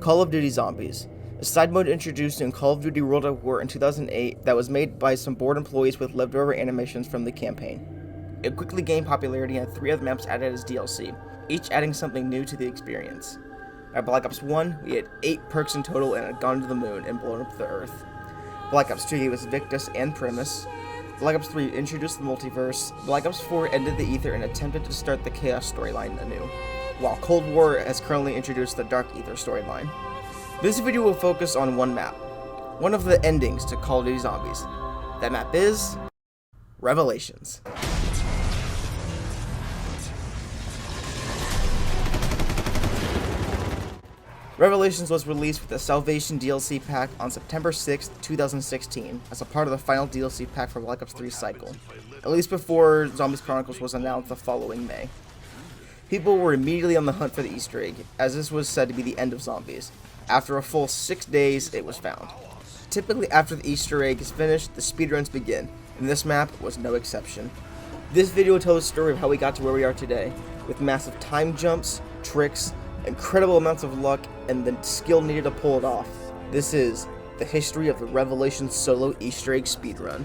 Call of Duty Zombies, a side mode introduced in Call of Duty World at War in 2008 that was made by some bored employees with leftover animations from the campaign. It quickly gained popularity and had 3 other maps added as DLC, each adding something new to the experience. At Black Ops 1, we had 8 perks in total and had gone to the moon and blown up the Earth. Black Ops 2 gave us Victus and Primus. Black Ops 3 introduced the multiverse. Black Ops 4 ended the Ether and attempted to start the Chaos storyline anew, while Cold War has currently introduced the Dark Ether storyline. This video will focus on one map, one of the endings to Call of Duty Zombies. That map is Revelations. Revelations was released with the Salvation DLC pack on September 6, 2016, as a part of the final DLC pack for Black Ops 3's cycle, at least before Zombies Chronicles was announced the following May. People were immediately on the hunt for the Easter egg, as this was said to be the end of Zombies. After a full 6 days, it was found. Typically after the Easter egg is finished, the speedruns begin, and this map was no exception. This video tells the story of how we got to where we are today, with massive time jumps, tricks, incredible amounts of luck, and the skill needed to pull it off. This is the history of the Revelations solo Easter egg speedrun.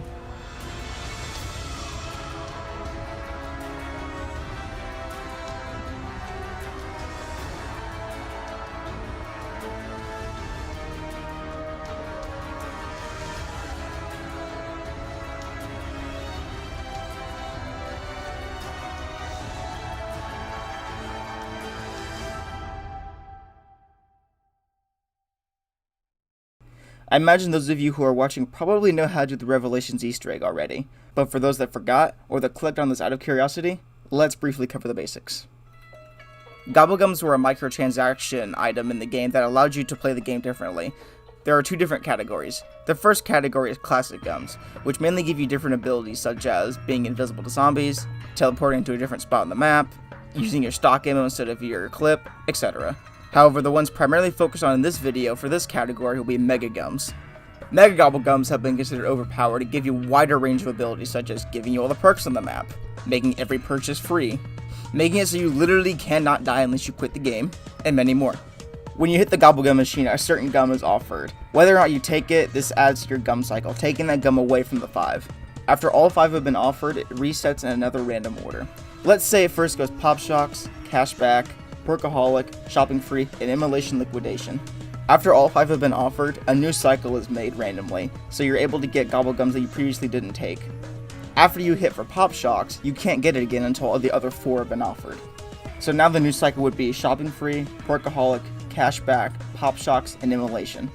I imagine those of you who are watching probably know how to do the Revelations Easter egg already, but for those that forgot, or that clicked on this out of curiosity, let's briefly cover the basics. Gobblegums were a microtransaction item in the game that allowed you to play the game differently. There are 2 different categories. The first category is Classic Gums, which mainly give you different abilities such as being invisible to zombies, teleporting to a different spot on the map, using your stock ammo instead of your clip, etc. However, the ones primarily focused on in this video for this category will be Mega Gums. Mega Gobblegums have been considered overpowered to give you a wider range of abilities, such as giving you all the perks on the map, making every purchase free, making it so you literally cannot die unless you quit the game, and many more. When you hit the Gobblegum machine, a certain gum is offered. Whether or not you take it, this adds to your gum cycle, taking that gum away from the 5. After all 5 have been offered, it resets in another random order. Let's say it first goes Pop Shocks, Cashback, Perkaholic, Shopping Free, and Immolation Liquidation. After all 5 have been offered, a new cycle is made randomly, so you're able to get Gobblegums that you previously didn't take. After you hit for Pop Shocks, you can't get it again until all the other 4 have been offered. So now the new cycle would be Shopping Free, Perkaholic, Cashback, Pop Shocks, and Immolation.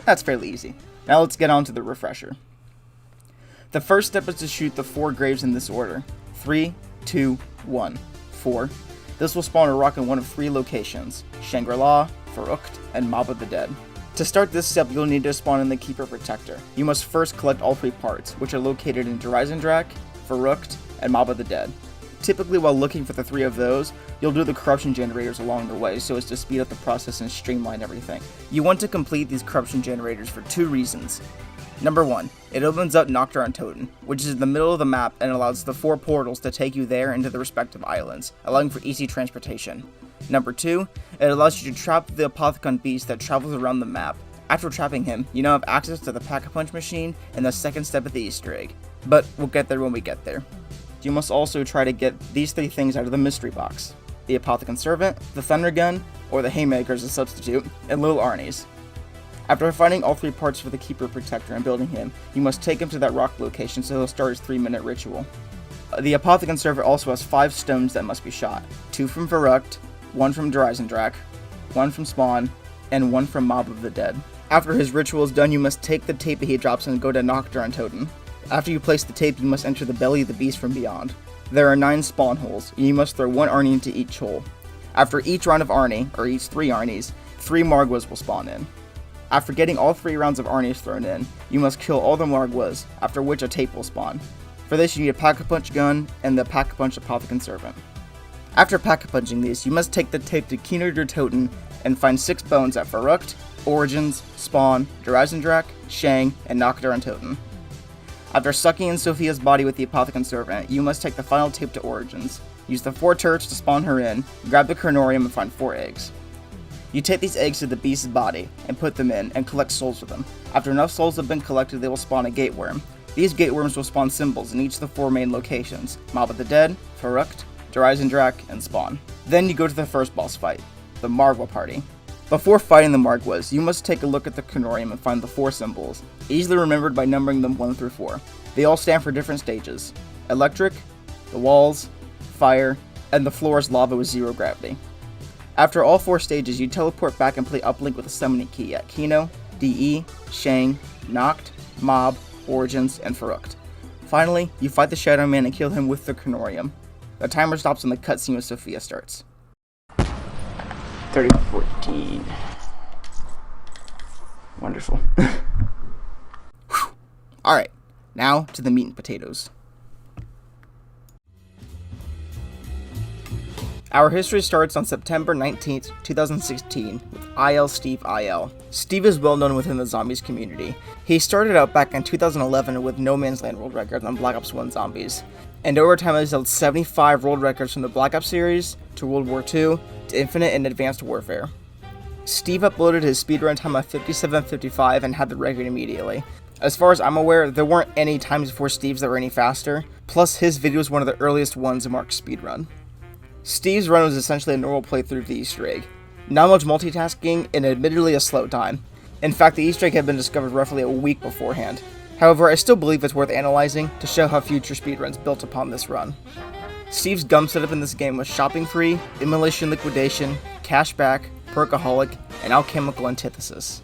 That's fairly easy. Now let's get on to the refresher. The first step is to shoot the 4 graves in this order. 3, 2, 1, 4. This will spawn a rock in one of 3 locations, Shangri-La, Farukt, and Mob of the Dead. To start this step, you'll need to spawn in the Keeper Protector. You must first collect all 3 parts, which are located in Drak, Farukt, and Mob of the Dead. Typically, while looking for the 3 of those, you'll do the corruption generators along the way so as to speed up the process and streamline everything. You want to complete these corruption generators for 2 reasons. Number 1, it opens up Nocturne Totem, which is in the middle of the map and allows the 4 portals to take you there into the respective islands, allowing for easy transportation. Number 2, it allows you to trap the Apothicon beast that travels around the map. After trapping him, you now have access to the Pack-a-Punch machine and the second step of the Easter egg, but we'll get there when we get there. You must also try to get these 3 things out of the mystery box: the Apothicon Servant, the Thunder Gun, or the Haymaker as a substitute, and Little Arnie's. After finding all 3 parts for the Keeper Protector and building him, you must take him to that rock location so he'll start his 3-minute ritual. The Apothicon Servant also has 5 stones that must be shot: 2 from Farukt, 1 from Drak, 1 from Spawn, and 1 from Mob of the Dead. After his ritual is done, you must take the tape that he drops and go to Nocturne Totem. After you place the tape, you must enter the belly of the beast from beyond. There are 9 spawn holes, and you must throw 1 Arnie into each hole. After each round of Arnie, or each 3 Arnies, 3 Margwas will spawn in. After getting all 3 rounds of Arnies thrown in, you must kill all the Margwas, after which a tape will spawn. For this, you need a Pack-a-Punch gun and the Pack-a-Punch Apothicon Servant. After Pack-a-Punching these, you must take the tape to Keener Totem and find 6 bones at Farukt, Origins, Spawn, Drak, Shang, and Nocturne Totem. After sucking in Sophia's body with the Apothicon Servant, you must take the final tape to Origins. Use the 4 turrets to spawn her in, grab the Carnorium, and find 4 eggs. You take these eggs to the beast's body and put them in and collect souls with them. After enough souls have been collected, they will spawn a gate worm. These gate worms will spawn symbols in each of the 4 main locations: Mob of the Dead, Ferukt, Drak, and Spawn. Then you go to the first boss fight, the Margwa party. Before fighting the Margwas, you must take a look at the Chronicles and find the 4 symbols, easily remembered by numbering them 1 through 4. They all stand for different stages: electric, the walls, fire, and the floor is lava with 0 gravity. After all 4 stages, you teleport back and play uplink with a summoning key at Kino, DE, Shang, Noct, Mob, Origins, and Ferukt. Finally, you fight the Shadow Man and kill him with the Chronicles. The timer stops when the cutscene with Sophia starts. 30:14. Wonderful. Alright, now to the meat and potatoes. Our history starts on September 19th, 2016 with IlSteveIl. Steve is well known within the zombies community. He started out back in 2011 with No Man's Land world records on Black Ops 1 Zombies, and over time has held 75 world records from the Black Ops series, to World War II, to Infinite and Advanced Warfare. Steve uploaded his speedrun time of 57:55 and had the record immediately. As far as I'm aware, there weren't any times before Steve's that were any faster, plus his video was one of the earliest ones to mark speedrun. Steve's run was essentially a normal playthrough of the Easter egg. Not much multitasking, and admittedly a slow time. In fact, the Easter egg had been discovered roughly a week beforehand. However, I still believe it's worth analyzing to show how future speedruns built upon this run. Steve's gum setup in this game was shopping free, immolation liquidation, cashback, perkaholic, and alchemical antithesis.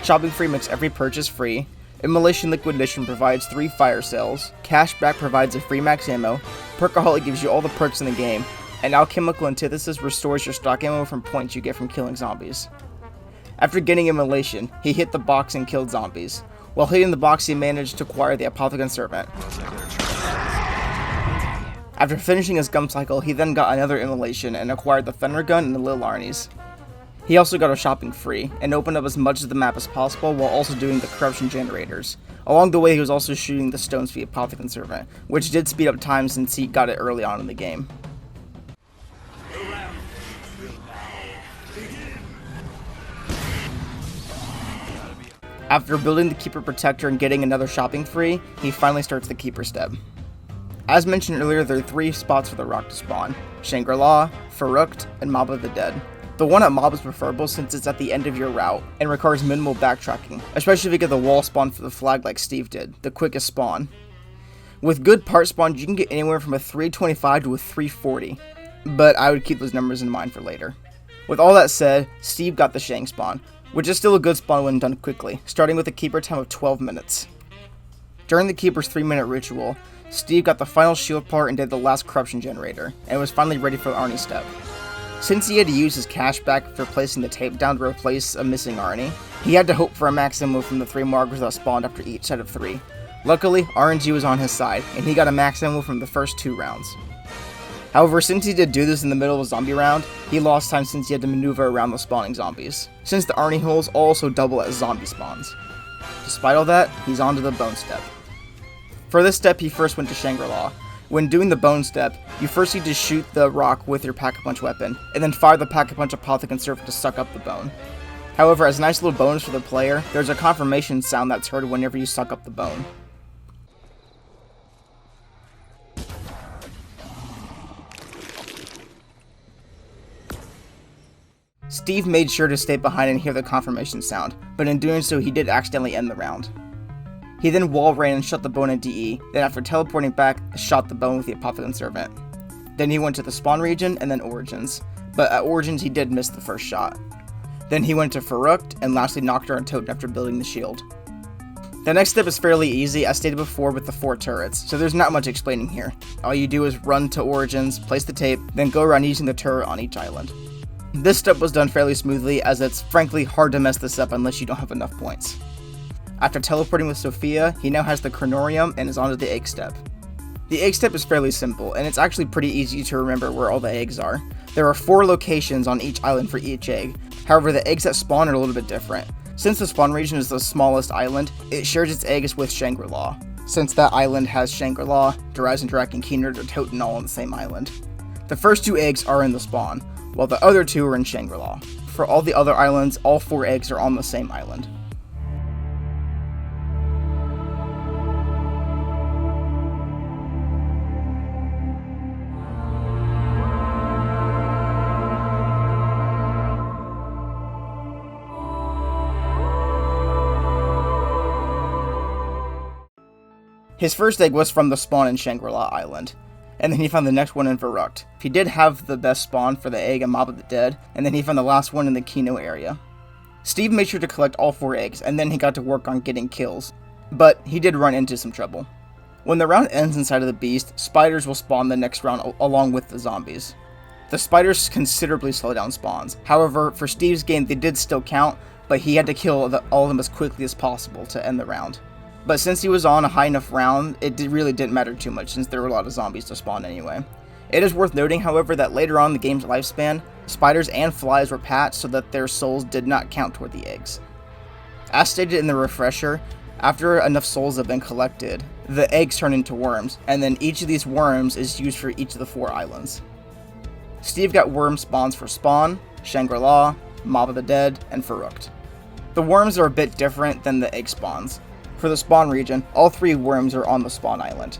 Shopping free makes every purchase free, immolation liquidation provides 3 fire cells, cashback provides a free max ammo, perkaholic gives you all the perks in the game, and alchemical antithesis restores your stock ammo from points you get from killing zombies. After getting immolation, he hit the box and killed zombies. While hitting the box, he managed to acquire the Apothecon Servant. After finishing his gum cycle, he then got another immolation and acquired the Thunder Gun and the Lil Arnies. He also got a shopping free, and opened up as much of the map as possible while also doing the corruption generators. Along the way, he was also shooting the stones via Apothecon Servant, which did speed up time since he got it early on in the game. After building the Keeper Protector and getting another shopping free, he finally starts the Keeper Step. As mentioned earlier, there are 3 spots for the rock to spawn: Shangri-La, Ferukt, and Mob of the Dead. The one at Mob is preferable since it's at the end of your route and requires minimal backtracking, especially if you get the wall spawn for the flag like Steve did, the quickest spawn. With good part spawns, you can get anywhere from a 325 to a 340, but I would keep those numbers in mind for later. With all that said, Steve got the Shang spawn, which is still a good spawn when done quickly, starting with a keeper time of 12 minutes. During the keeper's 3-minute ritual, Steve got the final shield part and did the last corruption generator, and was finally ready for the Arnie step. Since he had to use his cashback for placing the tape down to replace a missing Arnie, he had to hope for a maximum from the 3 markers that spawned after each set of 3. Luckily, RNG was on his side, and he got a maximum from the first 2 rounds. However, since he did do this in the middle of a zombie round, he lost time since he had to maneuver around the spawning zombies, since the Arnie holes also double as zombie spawns. Despite all that, he's on to the bone step. For this step, he first went to Shangri-La. When doing the bone step, you first need to shoot the rock with your Pack-a-Punch weapon, and then fire the Pack-a-Punch Apothecon Servant to suck up the bone. However, as a nice little bonus for the player, there's a confirmation sound that's heard whenever you suck up the bone. Steve made sure to stay behind and hear the confirmation sound, but in doing so he did accidentally end the round. He then wall ran and shot the bone at DE, then after teleporting back, shot the bone with the Apothecon Servant. Then he went to the spawn region and then Origins, but at Origins he did miss the first shot. Then he went to Ferukt and lastly knocked her on Totem after building the shield. The next step is fairly easy, as stated before with the 4 turrets, so there's not much explaining here. All you do is run to Origins, place the tape, then go around using the turret on each island. This step was done fairly smoothly, as it's frankly hard to mess this up unless you don't have enough points. After teleporting with Sophia, he now has the Chronicles and is on to the egg step. The egg step is fairly simple, and it's actually pretty easy to remember where all the eggs are. There are 4 locations on each island for each egg, however the eggs that spawn are a little bit different. Since the spawn region is the smallest island, it shares its eggs with Shangri-La, since that island has Shangri-La, Drak, and Keener or Totem all on the same island. The first 2 eggs are in the spawn, while the other 2 are in Shangri-La. for all the other islands, all 4 eggs are on the same island. His first egg was from the spawn in Shangri-La Island, and then he found the next one in Verrucht. He did have the best spawn for the egg in Mob of the Dead, and then he found the last one in the Kino area. Steve made sure to collect all 4 eggs, and then he got to work on getting kills, but he did run into some trouble. When the round ends inside of the beast, spiders will spawn the next round along with the zombies. The spiders considerably slow down spawns. However, for Steve's game they did still count, but he had to kill all of them as quickly as possible to end the round. But since he was on a high enough round, it really didn't matter too much since there were a lot of zombies to spawn anyway. It is worth noting, however, that later on in the game's lifespan, spiders and flies were patched so that their souls did not count toward the eggs. As stated in the refresher, after enough souls have been collected, the eggs turn into worms, and then each of these worms is used for each of the 4 islands. Steve got worm spawns for Spawn, Shangri-La, Mob of the Dead, and Verrucht. The worms are a bit different than the egg spawns. For the spawn region, all 3 worms are on the spawn island.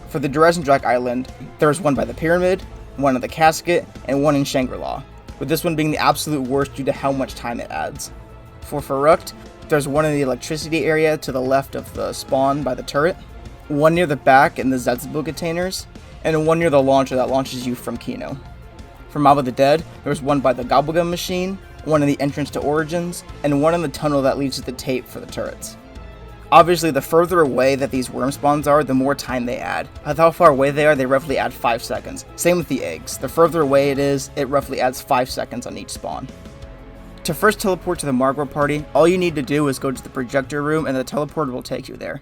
For the Dresendrak Island, there's one by the pyramid, one in the casket, and one in Shangri-La, with this one being the absolute worst due to how much time it adds. For Verrucht, there's one in the electricity area to the left of the spawn by the turret, one near the back in the Zedzbel containers, and one near the launcher that launches you from Kino. For Mob of the Dead, there's one by the Gobblegum machine, one in the entrance to Origins, and one in the tunnel that leads to the tape for the turrets. Obviously, the further away that these worm spawns are, the more time they add. With how far away they are, they roughly add 5 seconds. Same with the eggs. The further away it is, it roughly adds 5 seconds on each spawn. To first teleport to the Margot party, all you need to do is go to the projector room and the teleporter will take you there.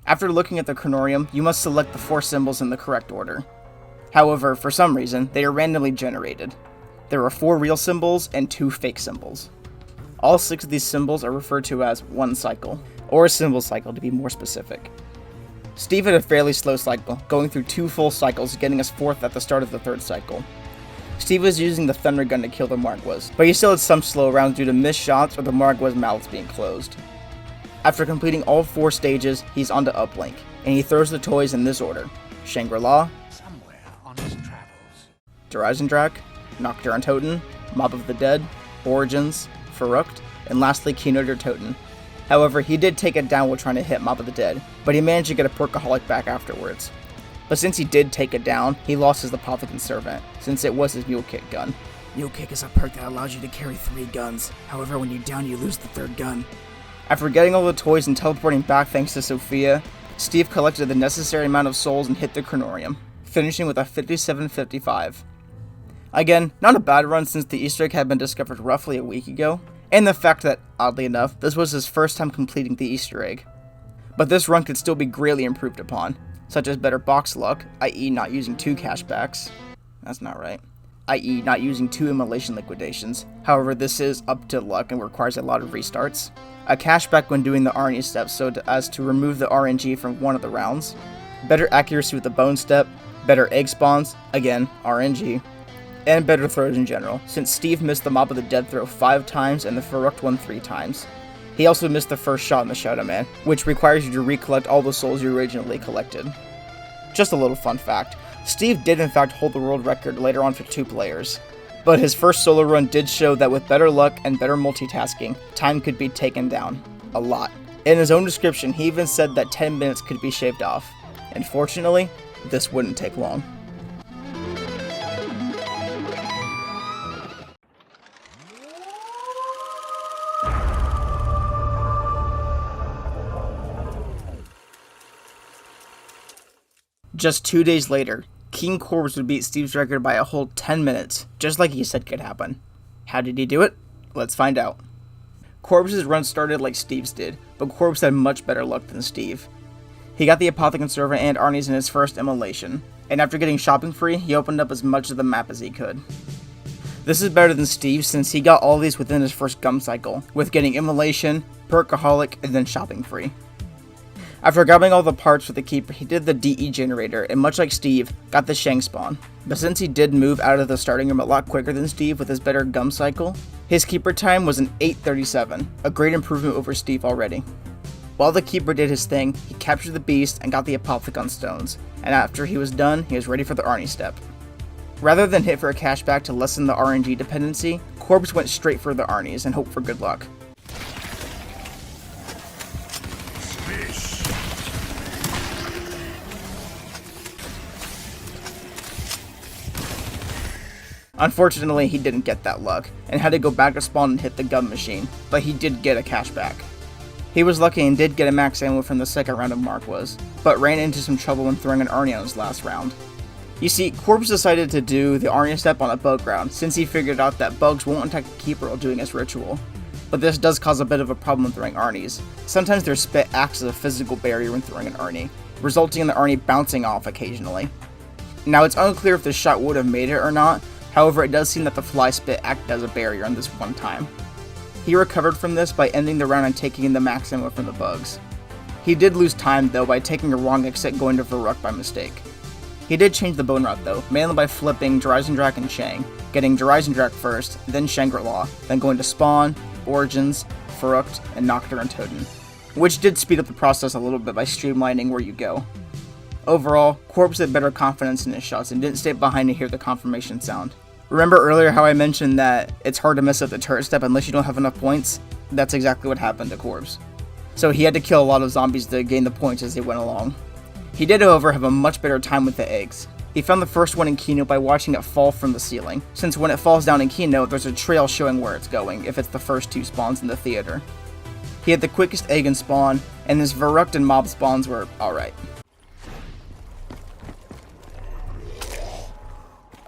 After looking at the Chronorium, you must select the 4 symbols in the correct order. However, for some reason, they are randomly generated. There are 4 real symbols and 2 fake symbols. All 6 of these symbols are referred to as one cycle, or a symbol cycle to be more specific. Steve had a fairly slow cycle, going through 2 full cycles, getting us 4th at the start of the 3rd cycle. Steve was using the thunder gun to kill the Margwas, but he still had some slow rounds due to missed shots or the Margwas' mouths being closed. After completing all 4 stages, he's onto Uplink, and he throws the toys in this order: Shangri-La, Dresendrak, Nocturne Toten, Mob of the Dead, Origins, Verrucht, and lastly Kino der Toten. However, he did take it down while trying to hit Mob of the Dead, but he managed to get a Perkaholic back afterwards. But since he did take it down, he lost his Apothicon Servant, since it was his Mule Kick gun. Mule Kick is a perk that allows you to carry 3 guns, however when you down you lose the 3rd gun. After getting all the toys and teleporting back thanks to Sophia, Steve collected the necessary amount of souls and hit the Chronorium, finishing with a 57.55. Again, not a bad run since the Easter egg had been discovered roughly a week ago, and the fact that, oddly enough, this was his first time completing the Easter egg. But this run could still be greatly improved upon, such as better box luck, i.e. not using 2 cashbacks. That's not right. I.e. not using 2 immolation liquidations. However, this is up to luck and requires a lot of restarts. A cashback when doing the RNG steps so as to remove the RNG from one of the rounds. Better accuracy with the bone step. Better egg spawns, again, RNG. And better throws in general, since Steve missed the Mob of the Dead throw 5 times and the Verrucht one 3 times. He also missed the first shot in the Shadow Man, which requires you to recollect all the souls you originally collected. Just a little fun fact, Steve did in fact hold the world record later on for 2 players, but his first solo run did show that with better luck and better multitasking, time could be taken down. A lot. In his own description, he even said that 10 minutes could be shaved off, and fortunately, this wouldn't take long. Just 2 days later, KingKorbs would beat Steve's record by a whole 10 minutes, just like he said could happen. How did he do it? Let's find out. Korbs' run started like Steve's did, but Korbs had much better luck than Steve. He got the Apothicon Servant and Arnie's in his first immolation, and after getting shopping free, he opened up as much of the map as he could. This is better than Steve since he got all these within his first gum cycle, with getting immolation, Perkaholic, and then shopping free. After grabbing all the parts for the keeper, he did the DE generator, and much like Steve, got the Shang spawn. But since he did move out of the starting room a lot quicker than Steve with his better gum cycle, his keeper time was an 8:37, a great improvement over Steve already. While the keeper did his thing, he captured the beast and got the Apothicon stones, and after he was done, he was ready for the Arnie step. Rather than hit for a cashback to lessen the RNG dependency, Korbs went straight for the Arnies and hoped for good luck. Unfortunately, he didn't get that luck, and had to go back to spawn and hit the gun machine, but he did get a cashback. He was lucky and did get a max ammo from the second round of Marquas, but ran into some trouble when throwing an Arnie on his last round. You see, Korbs decided to do the Arnie step on a bug round, since he figured out that bugs won't attack the keeper while doing his ritual. But this does cause a bit of a problem when throwing Arnies. Sometimes their spit acts as a physical barrier when throwing an Arnie, resulting in the Arnie bouncing off occasionally. Now, it's unclear if this shot would have made it or not. However, it does seem that the fly spit acted as a barrier on this one time. He recovered from this by ending the round and taking the max ammo from the bugs. He did lose time though by taking a wrong exit going to Varuk by mistake. He did change the bone route though, mainly by flipping Drak and Shang, getting Drak first, then Shangri-La, then going to Spawn, Origins, Varuk, and Nocturne and Totem, which did speed up the process a little bit by streamlining where you go. Overall, Korbs had better confidence in his shots and didn't stay behind to hear the confirmation sound. Remember earlier how I mentioned that it's hard to mess up the turret step unless you don't have enough points? That's exactly what happened to Korbs. So he had to kill a lot of zombies to gain the points as they went along. He did, however, have a much better time with the eggs. He found the first one in Keynote by watching it fall from the ceiling, since when it falls down in Keynote, there's a trail showing where it's going if it's the first two spawns in the theater. He had the quickest egg in spawn, and his Varuk and mob spawns were alright.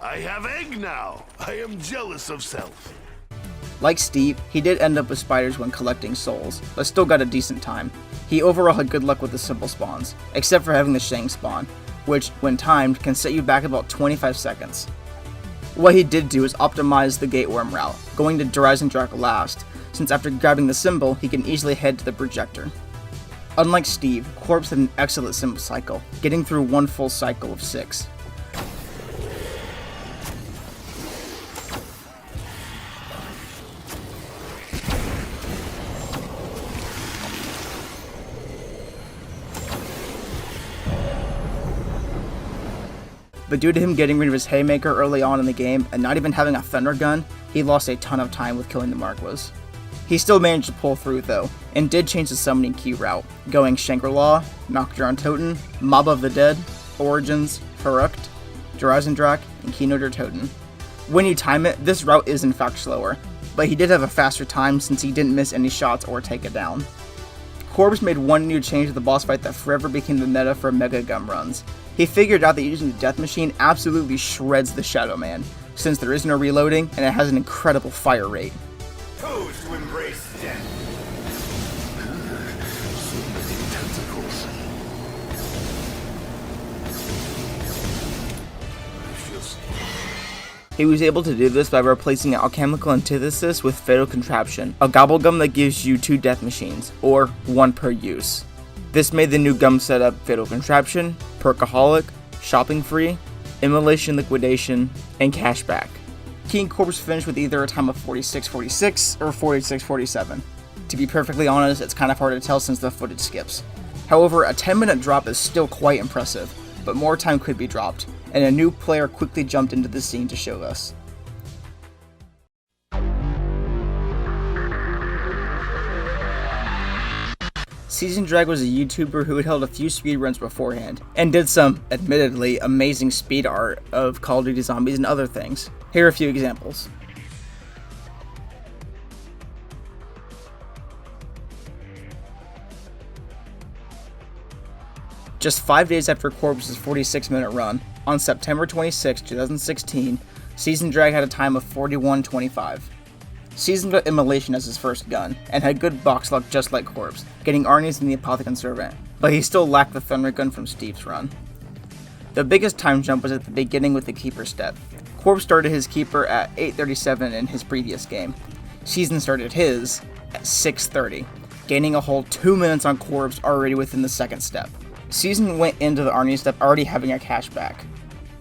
I have egg now. I am jealous of self. Like Steve, he did end up with spiders when collecting souls, but still got a decent time. He overall had good luck with the simple spawns, except for having the Shang spawn, which, when timed, can set you back about 25 seconds. What he did do is optimize the Gateworm route, going to Drak last, since after grabbing the symbol, he can easily head to the projector. Unlike Steve, Korbs had an excellent symbol cycle, getting through one full cycle of 6. But due to him getting rid of his Haymaker early on in the game, and not even having a Thunder Gun, he lost a ton of time with killing the Marquas. He still managed to pull through though, and did change the summoning key route, going Shangri-La, Nocturne Totem, Mob of the Dead, Origins, Varuk, Drak, and Keynote Totem. When you time it, this route is in fact slower, but he did have a faster time since he didn't miss any shots or take it down. Korbs made one new change to the boss fight that forever became the meta for Mega Gum runs. He figured out that using the Death Machine absolutely shreds the Shadow Man, since there is no reloading and it has an incredible fire rate. Toes to embrace death. So many tentacles. He was able to do this by replacing an alchemical antithesis with Fatal Contraption, a gobblegum that gives you 2 death machines, or 1 per use. This made the new gum setup Fatal Contraption, Perkaholic, Shopping Free, Immolation Liquidation, and Cashback. KingKorbs finished with either a time of 46:46 or 46:47. To be perfectly honest, it's kind of hard to tell since the footage skips. However, a 10-minute drop is still quite impressive, but more time could be dropped, and a new player quickly jumped into the scene to show us. Seasoned Drag was a YouTuber who had held a few speedruns beforehand, and did some, admittedly, amazing speed art of Call of Duty Zombies and other things. Here are a few examples. Just 5 days after Korbs' 46-minute run, on September 26, 2016, Seasoned Drag had a time of 41:25. Seasoned got Immolation as his first gun, and had good box luck just like Korbs, getting Arnie's and the Apothicon Servant, but he still lacked the Thunder Gun from Steve's run. The biggest time jump was at the beginning with the Keeper step. Korbs started his Keeper at 8:37 in his previous game. Seasoned started his at 6:30, gaining a whole 2 minutes on Korbs already within the second step. Season went into the Arnie step already having a cashback,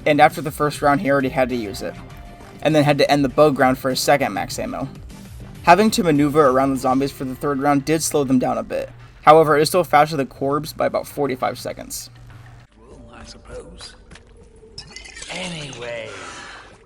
and after the first round he already had to use it, and then had to end the bug round for his second max ammo. Having to maneuver around the zombies for the third round did slow them down a bit, however it is still faster than Korbs by about 45 seconds. Well, I suppose. Anyway,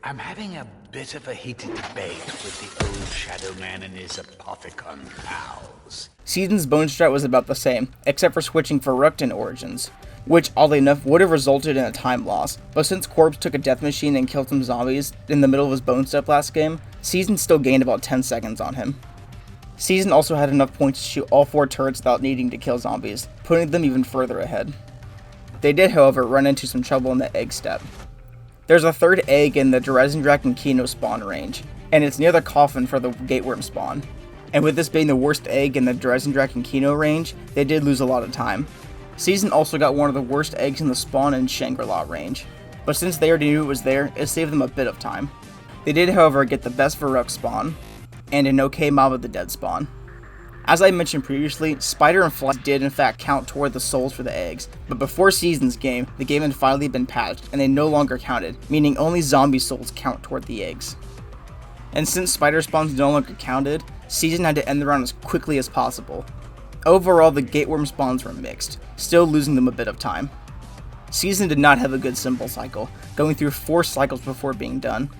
I'm having a bit of a heated debate with the old Shadow Man and his Apothicon pals. Season's bone strat was about the same, except for switching Farukt and Origins, which oddly enough would have resulted in a time loss, but since Korbs took a death machine and killed some zombies in the middle of his bone step last game, Season still gained about 10 seconds on him. Season also had enough points to shoot all 4 turrets without needing to kill zombies, putting them even further ahead. They did, however, run into some trouble in the egg step. There's a third egg in the Dresendrak and Kino spawn range, and it's near the coffin for the gateworm spawn. And with this being the worst egg in the Dresendrak and Kino range, they did lose a lot of time. Season also got one of the worst eggs in the spawn and Shangri-La range, but since they already knew it was there, it saved them a bit of time. They did, however, get the best Farukt spawn, and an okay Mob of the Dead spawn. As I mentioned previously, Spider and Fly did in fact count toward the souls for the eggs, but before Season's game, the game had finally been patched, and they no longer counted, meaning only zombie souls count toward the eggs. And since Spider spawns no longer counted, Season had to end the round as quickly as possible. Overall, the gateworm spawns were mixed, still losing them a bit of time. Season did not have a good symbol cycle, going through 4 cycles before being done.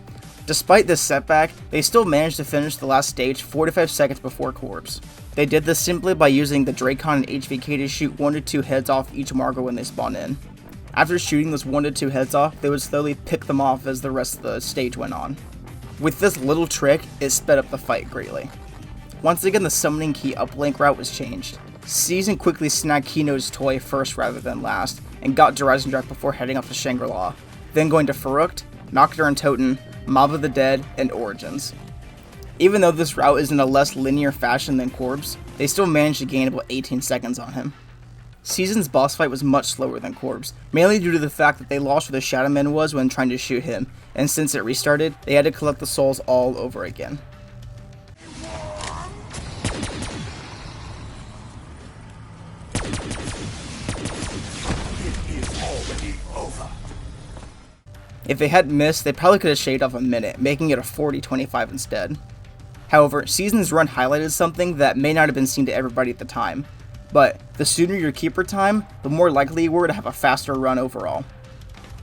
Despite this setback, they still managed to finish the last stage 45 seconds before Korbs. They did this simply by using the Dracon and HVK to shoot 1 to 2 heads off each Margo when they spawn in. After shooting those 1 to 2 heads off, they would slowly pick them off as the rest of the stage went on. With this little trick, it sped up the fight greatly. Once again, the summoning key uplink route was changed. Season quickly snagged Kino's toy first rather than last, and got Dresendrak before heading off to Shangri-La, then going to Farukt, Nocturne and Toten, Mob of the Dead, and Origins. Even though this route is in a less linear fashion than Korbs, they still managed to gain about 18 seconds on him. Season's boss fight was much slower than Korbs, mainly due to the fact that they lost where the Shadow Man was when trying to shoot him, and since it restarted, they had to collect the souls all over again. If they hadn't missed, they probably could have shaved off a minute, making it a 40-25 instead. However, Season's run highlighted something that may not have been seen to everybody at the time, but the sooner your keeper time, the more likely you were to have a faster run overall.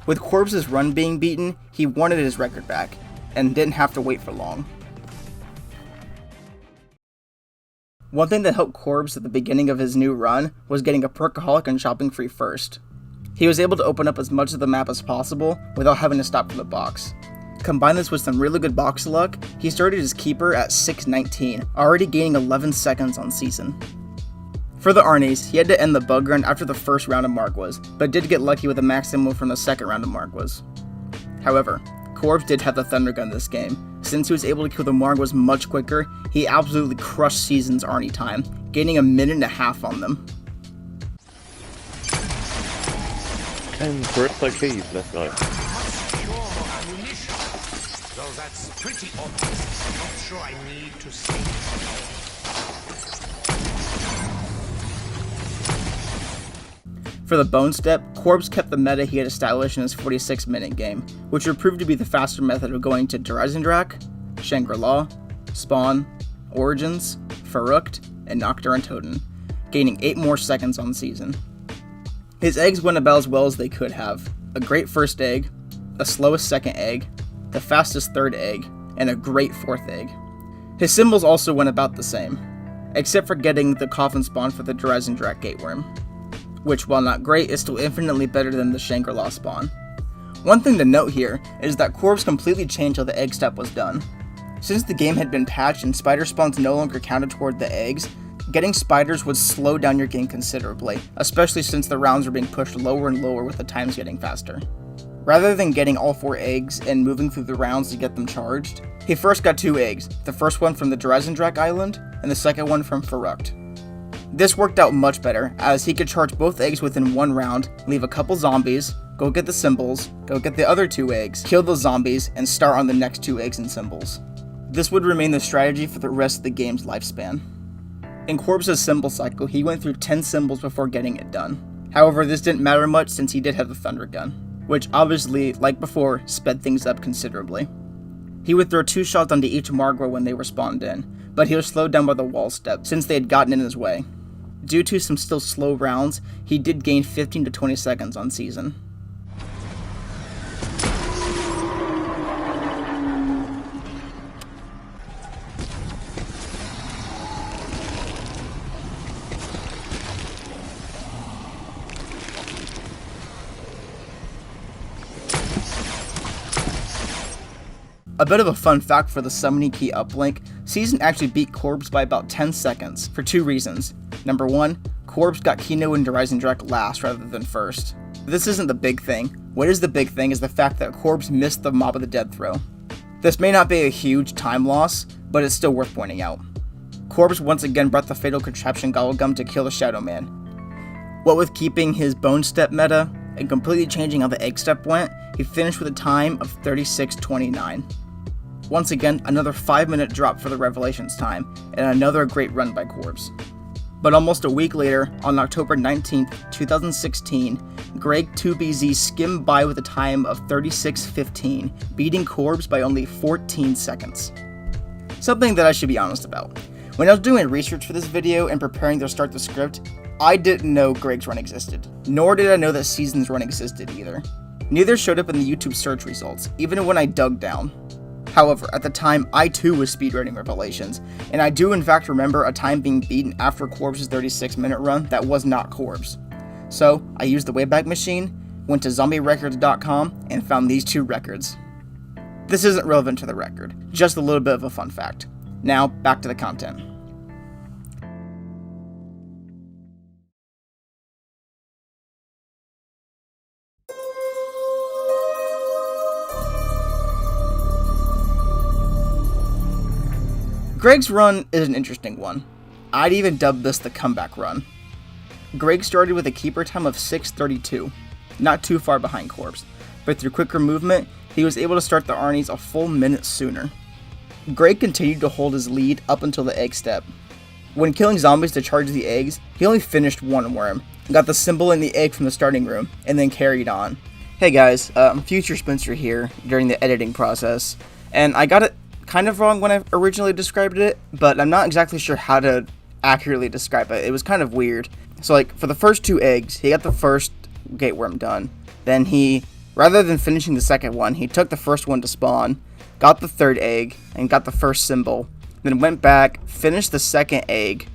With Korbs' run being beaten, he wanted his record back, and didn't have to wait for long. One thing that helped Korbs at the beginning of his new run was getting a Perkaholic and Shopping Free first. He was able to open up as much of the map as possible without having to stop for the box. Combine this with some really good box luck, he started his keeper at 6:19, already gaining 11 seconds on Season. For the Arnies, he had to end the bug run after the first round of Margwas, but did get lucky with a max ammo from the second round of Margwas. However, Korbs did have the Thunder Gun this game. Since he was able to kill the Margwas much quicker, he absolutely crushed Season's Arnie time, gaining a minute and a half on them. And first like these, let's go. Though that's pretty obvious. I'm not sure I need to say it. For the bone step, Korbs kept the meta he had established in his 46-minute game, which would prove to be the faster method of going to Dresendrak, Shangri-La, Spawn, Origins, Farukt, and Nocturne and Toten, gaining 8 more seconds on Season. His eggs went about as well as they could have. A great first egg, a slowest second egg, the fastest third egg, and a great fourth egg. His symbols also went about the same, except for getting the coffin spawn for the Dresendrak gateworm, which while not great is still infinitely better than the Shangri-La spawn. One thing to note here is that Korbs completely changed how the egg step was done. Since the game had been patched and spider spawns no longer counted toward the eggs, getting spiders would slow down your game considerably, especially since the rounds were being pushed lower and lower with the times getting faster. Rather than getting all 4 eggs and moving through the rounds to get them charged, he first got 2 eggs, the first one from the Dresendrak Island, and the second one from Farukt. This worked out much better, as he could charge both eggs within 1 round, leave a couple zombies, go get the symbols, go get the other 2 eggs, kill those zombies, and start on the next 2 eggs and symbols. This would remain the strategy for the rest of the game's lifespan. In Korbs' symbol cycle, he went through 10 symbols before getting it done. However, this didn't matter much since he did have the Thunder Gun, which obviously, like before, sped things up considerably. He would throw 2 shots onto each Margwa when they were spawned in, but he was slowed down by the wall step since they had gotten in his way. Due to some still slow rounds, he did gain 15 to 20 seconds on season. A bit of a fun fact for the summoning key uplink, Season actually beat Korbs by about 10 seconds, for 2 reasons. Number 1, Korbs got Kino and Rising Direct last rather than first. This isn't the big thing. What is the big thing is the fact that Korbs missed the Mob of the Dead throw. This may not be a huge time loss, but it's still worth pointing out. Korbs once again brought the Fatal Contraption Gobblegum to kill the Shadow Man. What with keeping his Bone Step meta, and completely changing how the Egg Step went, he finished with a time of 36:29. Once again, another 5-minute drop for the Revelations time, and another great run by Korbs. But almost a week later, on October 19th, 2016, Greg 2BZ skimmed by with a time of 36:15, beating Korbs by only 14 seconds. Something that I should be honest about. When I was doing research for this video and preparing to start the script, I didn't know Greg's run existed, nor did I know that Season's run existed either. Neither showed up in the YouTube search results, even when I dug down. However, at the time, I too was speedrunning Revelations, and I do in fact remember a time being beaten after Korbs' 36-minute run that was not Korbs. So, I used the Wayback Machine, went to zombierecords.com, and found these 2 records. This isn't relevant to the record, just a little bit of a fun fact. Now, back to the content. Greg's run is an interesting one. I'd even dub this the comeback run. Greg started with a keeper time of 6:32, not too far behind Korbs, but through quicker movement, he was able to start the Arnies a full minute sooner. Greg continued to hold his lead up until the egg step. When killing zombies to charge the eggs, he only finished 1 worm, got the symbol and the egg from the starting room, and then carried on. Hey guys, Future Spencer here during the editing process, and I got it kind of wrong when I originally described it, but I'm not exactly sure how to accurately describe it. It was kind of weird. So like, for the first 2 eggs, he got the first gateworm done. Then he, rather than finishing the second one, he took the first one to spawn, got the 3rd egg, and got the first symbol. Then went back, finished the 2nd egg,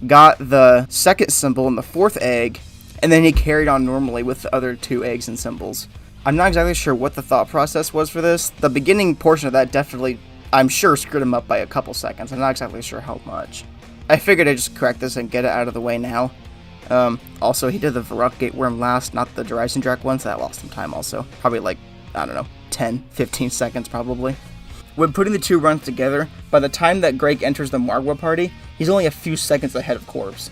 got the 2nd symbol and the 4th egg, and then he carried on normally with the other 2 eggs and symbols. I'm not exactly sure what the thought process was for this. The beginning portion of that definitely, I'm sure, screwed him up by a couple seconds. I'm not exactly sure how much. I figured I'd just correct this and get it out of the way now. Also, he did the Varrock Gateworm last, not the Horizon Drac one, so that lost some time also. Probably like, I don't know, 10, 15 seconds probably. When putting the 2 runs together, by the time that Greg enters the Margwa party, he's only a few seconds ahead of Korbs.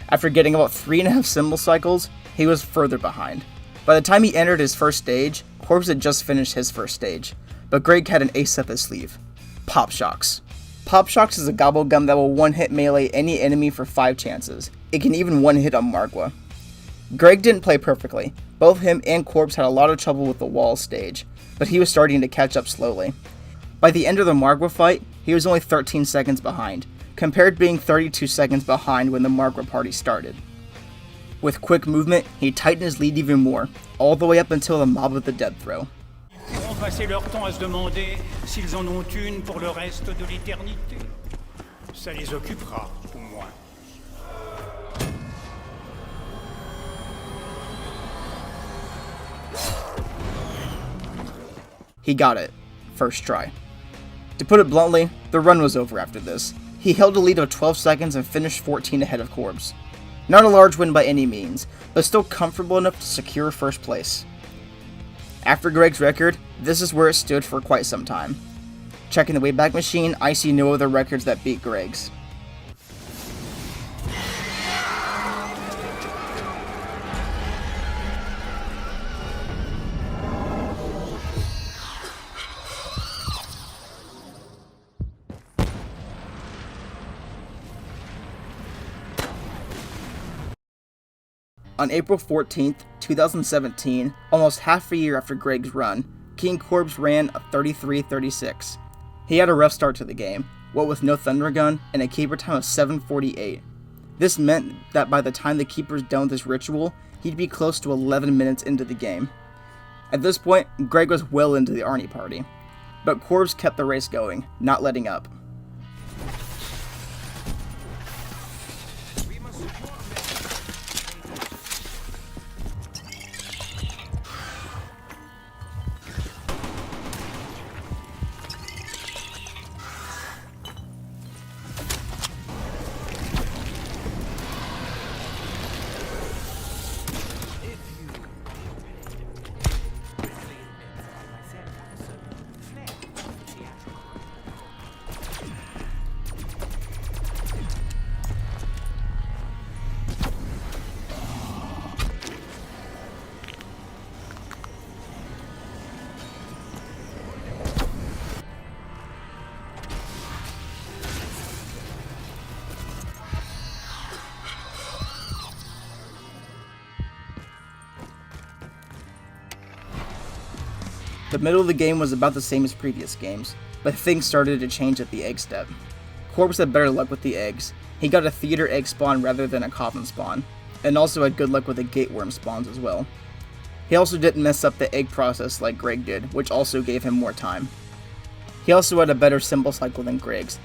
After getting about 3.5 symbol cycles, he was further behind. By the time he entered his first stage, Korbs had just finished his first stage, but Greg had an ace up his sleeve. Pop Shocks. Pop Shocks is a gobblegum that will one-hit melee any enemy for 5 chances. It can even one-hit on Margwa. Greg didn't play perfectly. Both him and Korbs had a lot of trouble with the wall stage, but he was starting to catch up slowly. By the end of the Margwa fight, he was only 13 seconds behind, compared to being 32 seconds behind when the Margwa party started. With quick movement, he tightened his lead even more, all the way up until the Mob of the Dead throw. Passer leur temps à se demander s'ils en ont une pour le reste de l'éternité. Ça les occupera, au moins. He got it. First try. To put it bluntly, the run was over after this. He held a lead of 12 seconds and finished 14 ahead of Korbs. Not a large win by any means, but still comfortable enough to secure first place. After Greg's record, this is where it stood for quite some time. Checking the Wayback Machine, I see no other records that beat Greg's. On April 14th, 2017, almost half a year after Greg's run, KingKorbs ran a 33-36. He had a rough start to the game, what with no Thunder Gun and a keeper time of 7:48. This meant that by the time the keeper's done with this ritual, he'd be close to 11 minutes into the game. At this point, Greg was well into the Arnie party, but Korbs kept the race going, not letting up. The middle of the game was about the same as previous games, but things started to change at the egg step. Korbs had better luck with the eggs. He got a theater egg spawn rather than a coffin spawn, and also had good luck with the gateworm spawns as well. He also didn't mess up the egg process like Greg did, which also gave him more time. He also had a better symbol cycle than Greg's.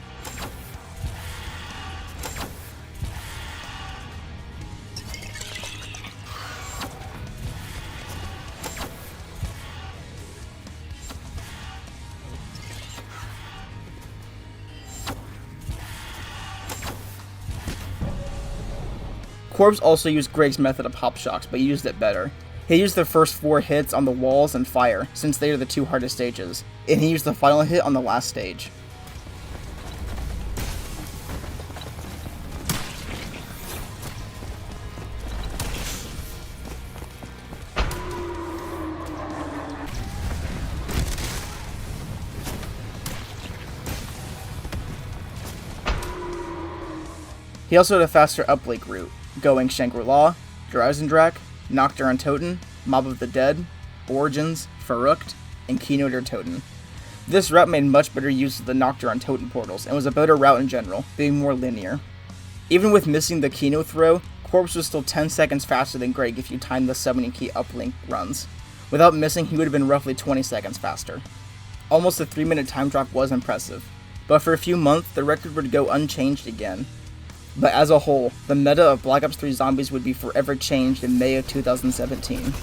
Korbs also used Greg's method of hop shocks, but used it better. He used the first 4 hits on the walls and fire, since they are the 2 hardest stages, and he used the final hit on the last stage. He also had a faster uplink route, going Shangri-La, Dreisendrach, Nocturne on Toten, Mob of the Dead, Origins, Verrückt, and Kino der Toten. This route made much better use of the Nocturne on Toten portals, and was a better route in general, being more linear. Even with missing the Kino throw, Korbs was still 10 seconds faster than Greg if you timed the summoning key uplink runs. Without missing, he would have been roughly 20 seconds faster. Almost a 3-minute time drop was impressive, but for a few months, the record would go unchanged again. But as a whole, the meta of Black Ops 3 Zombies would be forever changed in May of 2017.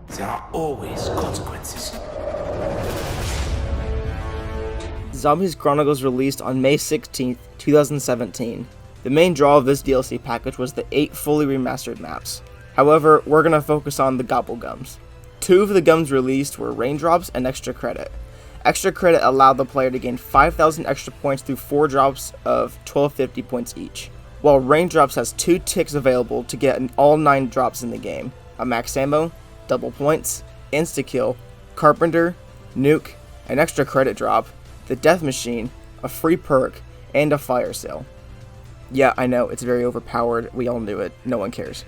There are always consequences. Zombies Chronicles released on May 16th, 2017. The main draw of this DLC package was the 8 fully remastered maps. However, we're going to focus on the Gobble Gums. 2 of the gums released were Raindrops and Extra Credit. Extra Credit allowed the player to gain 5,000 extra points through 4 drops of 1250 points each, while Raindrops has 2 ticks available to get all 9 drops in the game, a max ammo, double points, insta-kill, carpenter, nuke, an extra credit drop, the death machine, a free perk, and a fire sale. Yeah, I know, it's very overpowered, we all knew it, no one cares.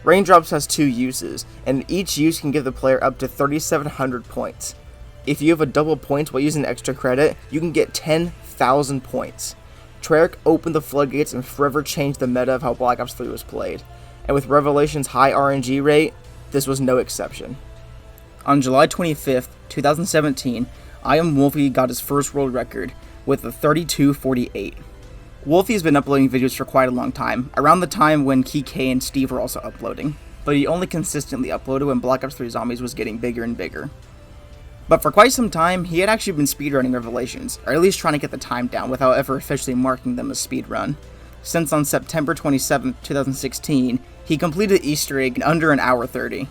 Raindrops has 2 uses, and each use can give the player up to 3,700 points. If you have a double points while using extra credit, you can get 10,000 points. Treyarch opened the floodgates and forever changed the meta of how Black Ops 3 was played, and with Revelation's high RNG rate, this was no exception. On July 25th, 2017, Wolfie got his first world record with a 32:48. Wolfie's been uploading videos for quite a long time, around the time when KeyK and Steve were also uploading, but he only consistently uploaded when Black Ops 3 Zombies was getting bigger and bigger. But for quite some time, he had actually been speedrunning Revelations, or at least trying to get the time down without ever officially marking them as speedrun. since on September 27, 2016, he completed the Easter egg in under an hour 30.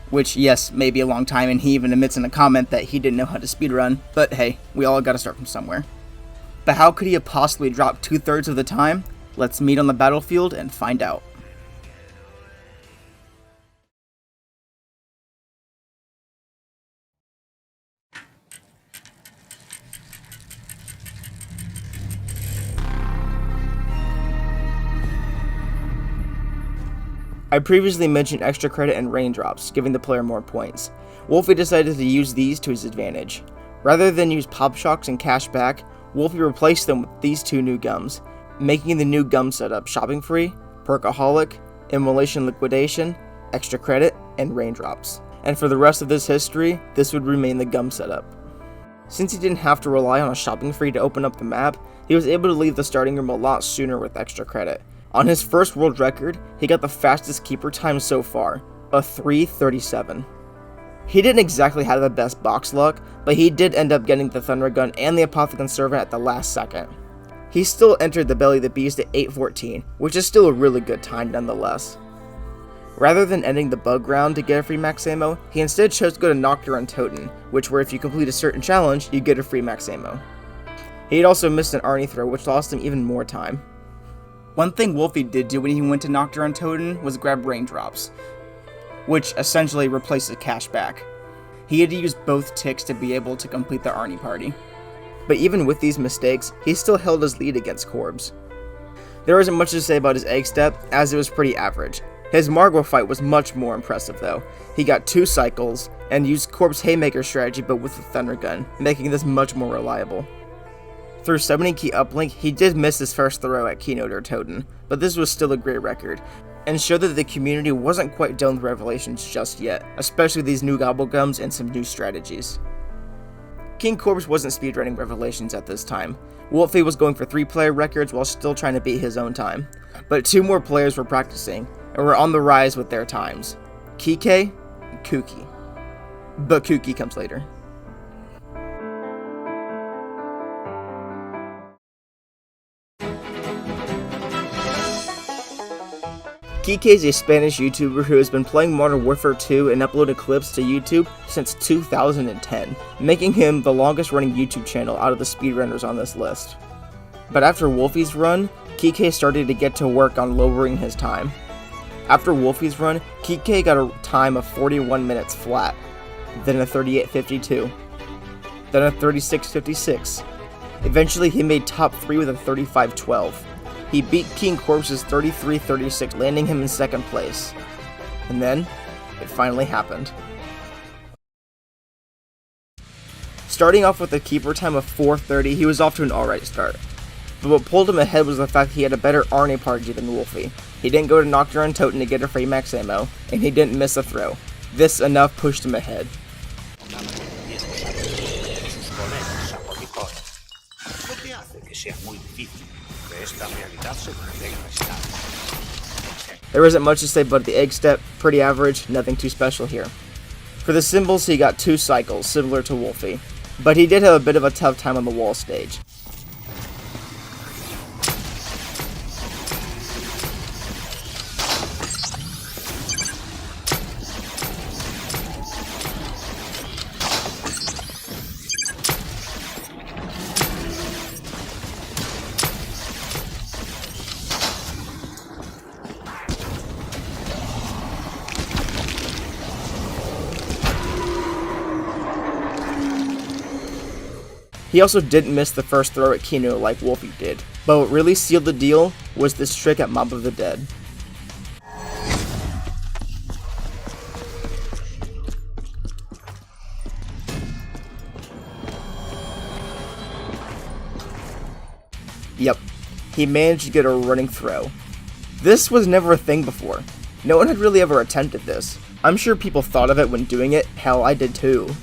Which, yes, may be a long time, and he even admits in a comment that he didn't know how to speedrun, but hey, we all gotta start from somewhere. But how could he have possibly dropped 2/3 of the time? Let's meet on the battlefield and find out. I previously mentioned extra credit and raindrops, giving the player more points. Wolfie decided to use these to his advantage. Rather than use pop shocks and cash back, Wolfie replaced them with these two new gums, making the new gum setup shopping free, perkaholic, immolation liquidation, extra credit, and raindrops. And for the rest of this history, this would remain the gum setup. Since he didn't have to rely on a shopping free to open up the map, he was able to leave the starting room a lot sooner with extra credit. On his first world record, he got the fastest keeper time so far, a 3:37. He didn't exactly have the best box luck, but he did end up getting the Thunder Gun and the Apothicon Servant at the last second. He still entered the Belly of the Beast at 8:14, which is still a really good time nonetheless. Rather than ending the bug round to get a free max ammo, he instead chose to go to Nocturne and Totem, which where if you complete a certain challenge, you get a free max ammo. He had also missed an Arnie throw, which lost him even more time. One thing Wolfie did do when he went to Nocturne and Totem was grab raindrops, which essentially replaces cashback. He had to use both ticks to be able to complete the Arnie party. But even with these mistakes, he still held his lead against Korbs. There isn't much to say about his egg step, as it was pretty average. His Margwa fight was much more impressive though. He got 2 cycles, and used Korbs' Haymaker strategy but with the Thunder Gun, making this much more reliable. Through summoning key uplink, he did miss his first throw at Keynote or Totem, but this was still a great record, and showed that the community wasn't quite done with Revelations just yet, especially these new Gobblegums and some new strategies. KingKorbs wasn't speedrunning Revelations at this time. Wolfie was going for 3-player records while still trying to beat his own time. But 2 more players were practicing, and were on the rise with their times. QuiQue and Kooky. But Kooky comes later. QuiQue is a Spanish YouTuber who has been playing Modern Warfare 2 and uploaded clips to YouTube since 2010, making him the longest running YouTube channel out of the speedrunners on this list. But after Wolfie's run, QuiQue started to get to work on lowering his time. After Wolfie's run, QuiQue got a time of 41 minutes flat, then a 38:52, then a 36:56. Eventually he made top 3 with a 35:12. He beat KingKorbs' 33:36, landing him in 2nd place. And then, it finally happened. Starting off with a keeper time of 4:30, he was off to an alright start. But what pulled him ahead was the fact he had a better Arnie party than Wolfie. He didn't go to Nocturne and Totem to get a free max ammo, and he didn't miss a throw. This enough pushed him ahead. There isn't much to say about the egg step, pretty average, nothing too special here. For the symbols, he got 2 cycles, similar to Wolfie, but he did have a bit of a tough time on the wall stage. He also didn't miss the first throw at Kino like Wolfie did, but what really sealed the deal was this trick at Mob of the Dead. Yep, he managed to get a running throw. This was never a thing before. No one had really ever attempted this. I'm sure people thought of it when doing it, hell I did too.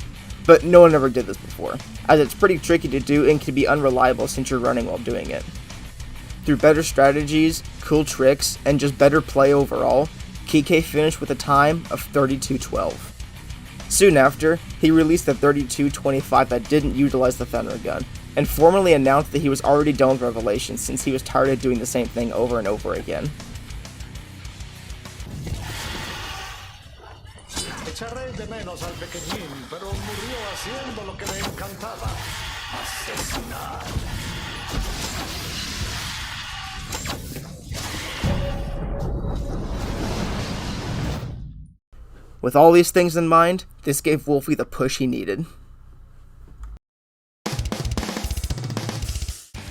But no one ever did this before, as it's pretty tricky to do and can be unreliable since you're running while doing it. Through better strategies, cool tricks, and just better play overall, QuiQue finished with a time of 32:12. Soon after, he released the 3225 that didn't utilize the Thunder Gun, and formally announced that he was already done with Revelations since he was tired of doing the same thing over and over again. Echaré de menos al pequeñín, pero murió haciendo lo que le encantaba: asesinar. With all these things in mind, this gave Wolfie the push he needed.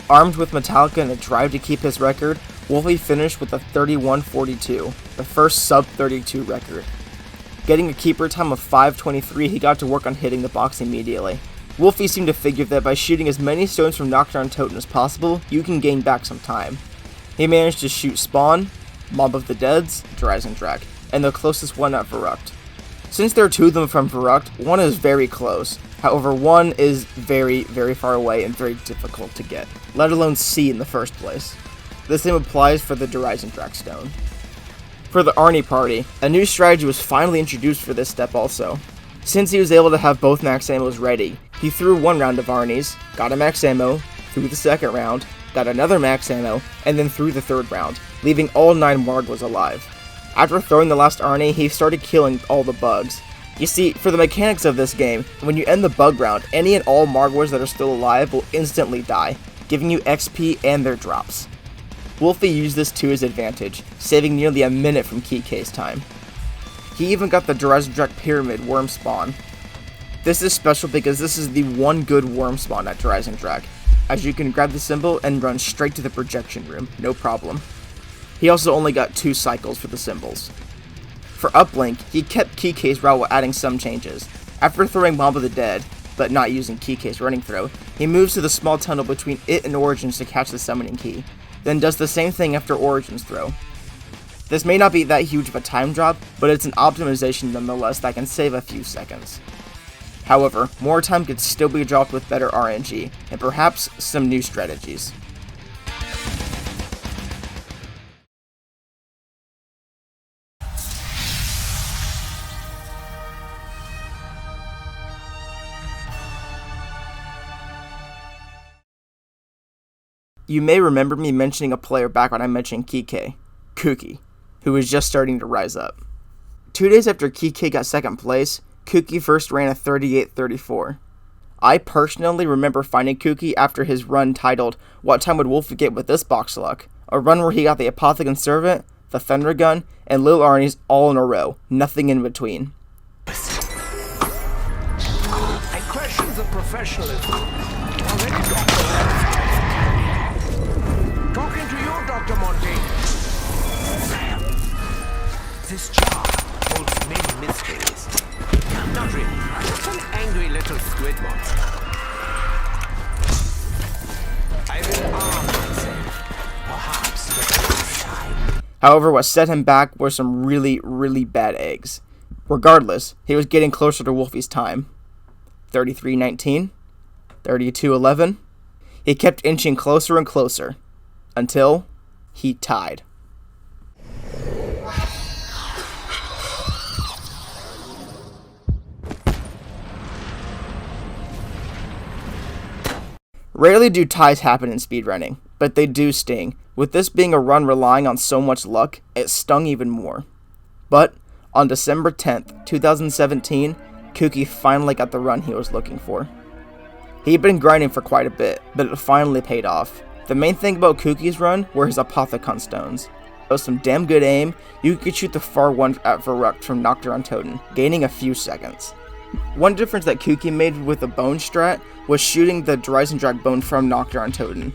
Armed with Metallica and a drive to keep his record, Wolfie finished with a 31:42, the first sub-32 record. Getting a keeper time of 5:23, he got to work on hitting the box immediately. Wolfie seemed to figure that by shooting as many stones from Nocturne Totem as possible, you can gain back some time. He managed to shoot Spawn, Mob of the Deads, Dreisendrach, and the closest one at Verrucht. Since there are two of them from Verrucht, one is very close. However, one is very, very far away and very difficult to get, let alone see in the first place. The same applies for the Dreisendrach stone. For the Arnie party, a new strategy was finally introduced for this step also. Since he was able to have both max ammos ready, he threw one round of Arnies, got a max ammo, threw the second round, got another max ammo, and then threw the third round, leaving all 9 Margwas alive. After throwing the last Arnie, he started killing all the bugs. You see, for the mechanics of this game, when you end the bug round, any and all Margwas that are still alive will instantly die, giving you XP and their drops. Wolfie used this to his advantage, saving nearly a minute from key case time. He even got the Dreisendrach Pyramid worm spawn. This is special because this is the one good worm spawn at Dreisendrach, as you can grab the symbol and run straight to the projection room, no problem. He also only got 2 cycles for the symbols. For Uplink, he kept key case route while adding some changes. After throwing Mob of the Dead, but not using key case running throw, he moves to the small tunnel between it and Origins to catch the summoning key, then does the same thing after Origins throw. This may not be that huge of a time drop, but it's an optimization nonetheless that can save a few seconds. However, more time could still be dropped with better RNG, and perhaps some new strategies. You may remember me mentioning a player back when I mentioned Kooky, who was just starting to rise up. 2 days after Kooky got second place, Kooky first ran a 38:34. I personally remember finding Kooky after his run titled "What Time Would Wolfie Get With This Box Luck?", a run where he got the Apothecon Servant, the Thunder Gun, and Lil Arnie's all in a row, nothing in between. I question the professionalism. Already got the talking to you, Dr. Monty. This jar holds many mysteries. Not really. Just an angry little squid monster. I will arm myself. Perhaps for the last time. However, what set him back were some really, really bad eggs. Regardless, he was getting closer to Wolfie's time. 33:19, 32:11. He kept inching closer and closer, until he tied. Rarely do ties happen in speedrunning, but they do sting. With this being a run relying on so much luck, it stung even more. But on December 10th, 2017, Kooky finally got the run he was looking for. He'd been grinding for quite a bit, but it finally paid off. The main thing about Kooky's run were his Apothecon stones. With some damn good aim, you could shoot the far one at Verrucht from Nocturne Totem, gaining a few seconds. One difference that Kooky made with the bone strat was shooting the Dreisendrach bone from Nocturne Totem.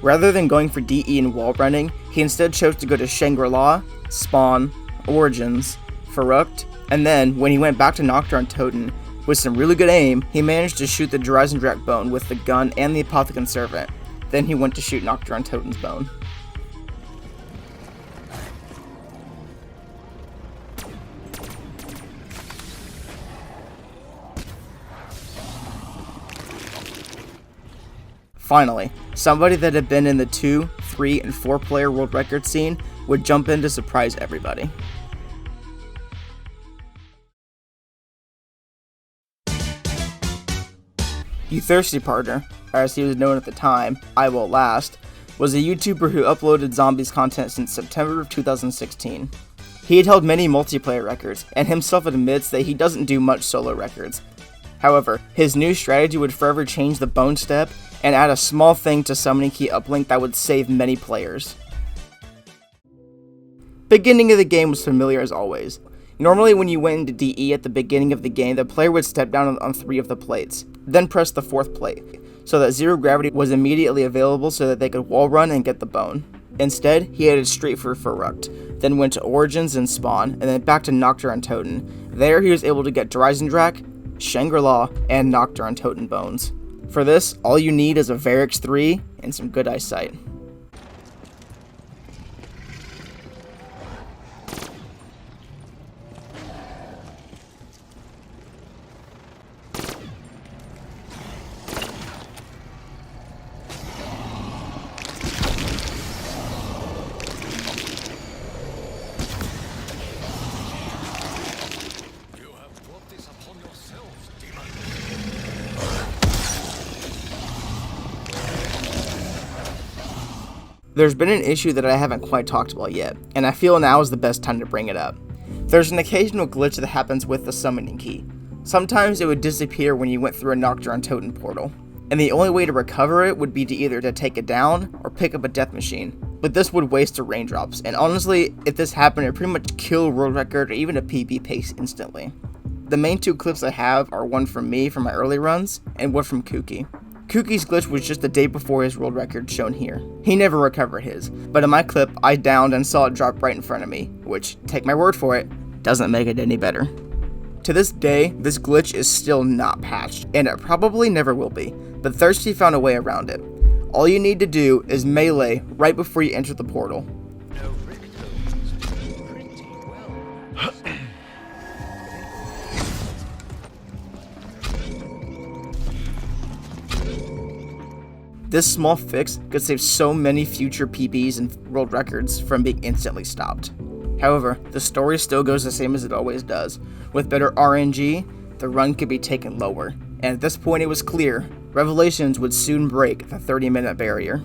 Rather than going for DE and wall running, he instead chose to go to Shangri-La, Spawn, Origins, Verrucht, and then, when he went back to Nocturne Totem, with some really good aim, he managed to shoot the Dreisendrach bone with the gun and the Apothecon Servant. Then he went to shoot Nocturne Totem's bone. Finally, somebody that had been in the 2, 3, and 4 player world record scene would jump in to surprise everybody. uThirstyPartner, as he was known at the time, IlSteveIl, was a YouTuber who uploaded zombies content since September of 2016. He had held many multiplayer records, and himself admits that he doesn't do much solo records. However, his new strategy would forever change the bone step and add a small thing to summoning key uplink that would save many players. Beginning of the game was familiar as always. Normally when you went into DE at the beginning of the game, the player would step down on 3 of the plates, then press the 4th plate, so that zero gravity was immediately available so that they could wall run and get the bone. Instead, he headed straight for Verrucht, then went to Origins and Spawn, and then back to Nocturne and Toten. There he was able to get Dreisendrak, Shangri-La, and Nocturne and Toten bones. For this, all you need is a Varix 3 and some good eyesight. There's been an issue that I haven't quite talked about yet, and I feel now is the best time to bring it up. There's an occasional glitch that happens with the summoning key. Sometimes it would disappear when you went through a Nocturne Toten portal, and the only way to recover it would be to either to take it down or pick up a death machine, but this would waste the raindrops, and honestly, if this happened, it pretty much kill a world record or even a PB pace instantly. The main 2 clips I have are one from me from my early runs, and one from Kooky. Kooky's glitch was just the day before his world record shown here. He never recovered his, but in my clip, I downed and saw it drop right in front of me, which, take my word for it, doesn't make it any better. To this day, this glitch is still not patched, and it probably never will be, but Thirsty found a way around it. All you need to do is melee right before you enter the portal. This small fix could save so many future PBs and world records from being instantly stopped. However, the story still goes the same as it always does. With better RNG, the run could be taken lower, and at this point it was clear, Revelations would soon break the 30-minute barrier.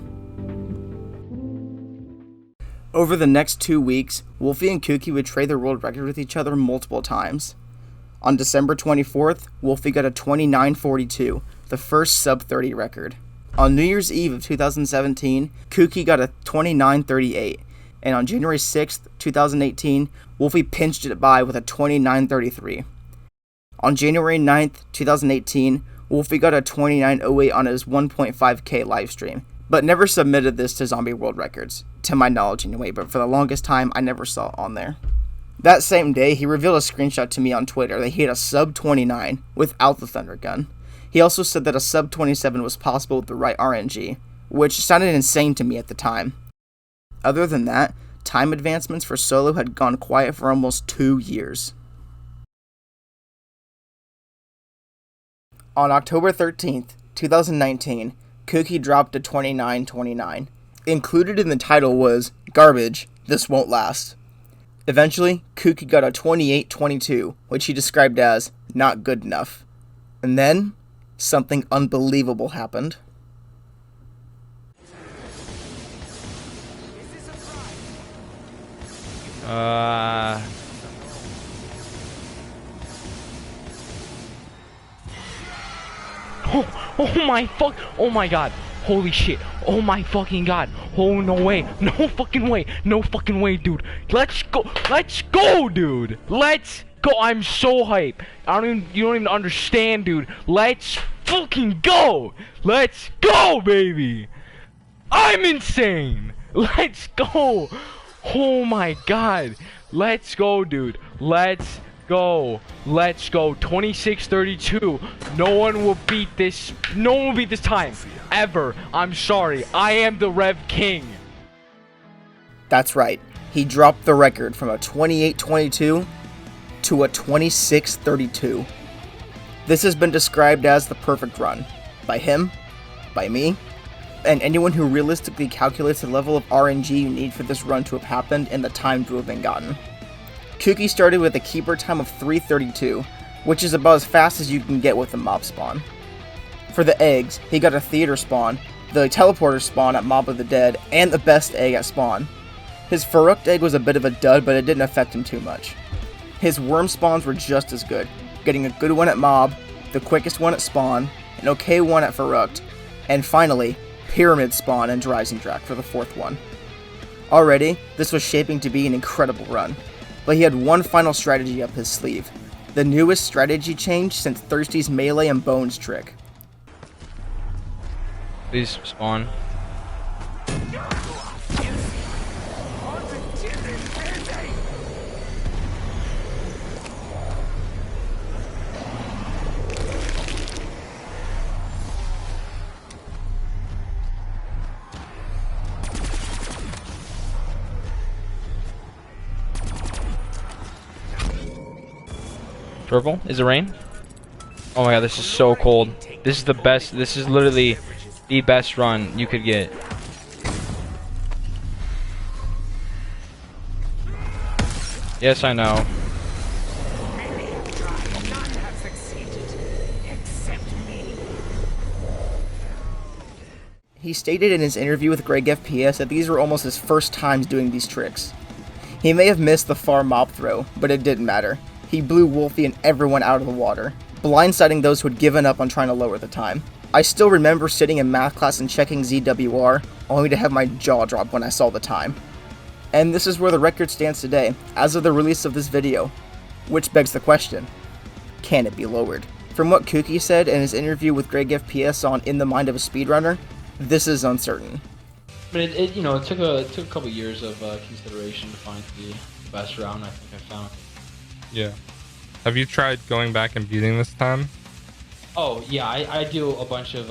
Over the next 2 weeks, Wolfie and Kooky would trade their world record with each other multiple times. On December 24th, Wolfie got a 29:42, the first sub-30 record. On New Year's Eve of 2017, Kooky got a 29:38, and on January 6th, 2018, Wolfie pinched it by with a 29:33. On January 9th, 2018, Wolfie got a 29:08 on his 1.5k livestream, but never submitted this to Zombie World Records, to my knowledge anyway, but for the longest time, I never saw it on there. That same day, he revealed a screenshot to me on Twitter that he had a sub-29 without the Thunder Gun. He also said that a sub-27 was possible with the right RNG, which sounded insane to me at the time. Other than that, time advancements for solo had gone quiet for almost 2 years. On October 13th, 2019, Kooky dropped a 29:29. Included in the title was, "Garbage, this won't last." Eventually, Kooky got a 28:22, which he described as, "not good enough." And then, something unbelievable happened. Oh my god. Holy shit. Oh my fucking god. Oh, no way. No fucking way. No fucking way, dude. Let's go. Let's go, dude. Let's go. I'm so hype. You don't even understand, dude. Let's fucking go. Let's go, baby. I'm insane. Let's go. Oh my god. Let's go, dude. Let's go. Let's go. 26:32. No one will beat this. No one will beat this time. Ever. I'm sorry. I am the Rev King. That's right. He dropped the record from a 28:22 to a 26:32. This has been described as the perfect run. By him, by me, and anyone who realistically calculates the level of RNG you need for this run to have happened and the time to have been gotten. Kooky started with a keeper time of 3:32, which is about as fast as you can get with a mob spawn. For the eggs, he got a theater spawn, the teleporter spawn at Mob of the Dead, and the best egg at spawn. His Farukt egg was a bit of a dud, but it didn't affect him too much. His worm spawns were just as good, getting a good one at Mob, the quickest one at spawn, an okay one at Farukt, and finally, Pyramid spawn and Rising Drac for the 4th one. Already, this was shaping to be an incredible run, but he had one final strategy up his sleeve, the newest strategy change since Thirsty's melee and bones trick. Please spawn. Purple? Is it rain? Oh my god, this is so cold. This is the best. This is literally the best run you could get. Yes, I know. He stated in his interview with Greg FPS that these were almost his first times doing these tricks. He may have missed the far mob throw, but it didn't matter. He blew Wolfie and everyone out of the water, blindsiding those who had given up on trying to lower the time. I still remember sitting in math class and checking ZWR, only to have my jaw drop when I saw the time. And this is where the record stands today, as of the release of this video. Which begs the question, can it be lowered? From what Kooky said in his interview with Greg FPS on In the Mind of a Speedrunner, this is uncertain. But it took a couple years of consideration to find the best round I think I found. Yeah. Have you tried going back and beating this time? Oh yeah, I do a bunch of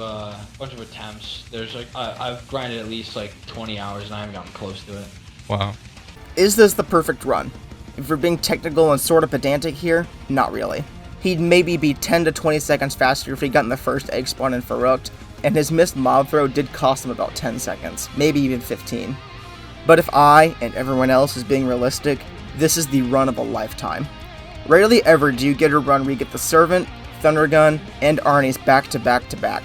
attempts. There's like I've grinded at least like 20 hours and I haven't gotten close to it. Wow. Is this the perfect run? If we're being technical and sort of pedantic here, not really. He'd maybe be 10 to 20 seconds faster if he'd gotten the first egg spawn in Farukt, and his missed mob throw did cost him about 10 seconds, maybe even 15. But if I, and everyone else, is being realistic, this is the run of a lifetime. Rarely ever do you get a run where you get the Servant, Thundergun, and Arnie's back to back to back.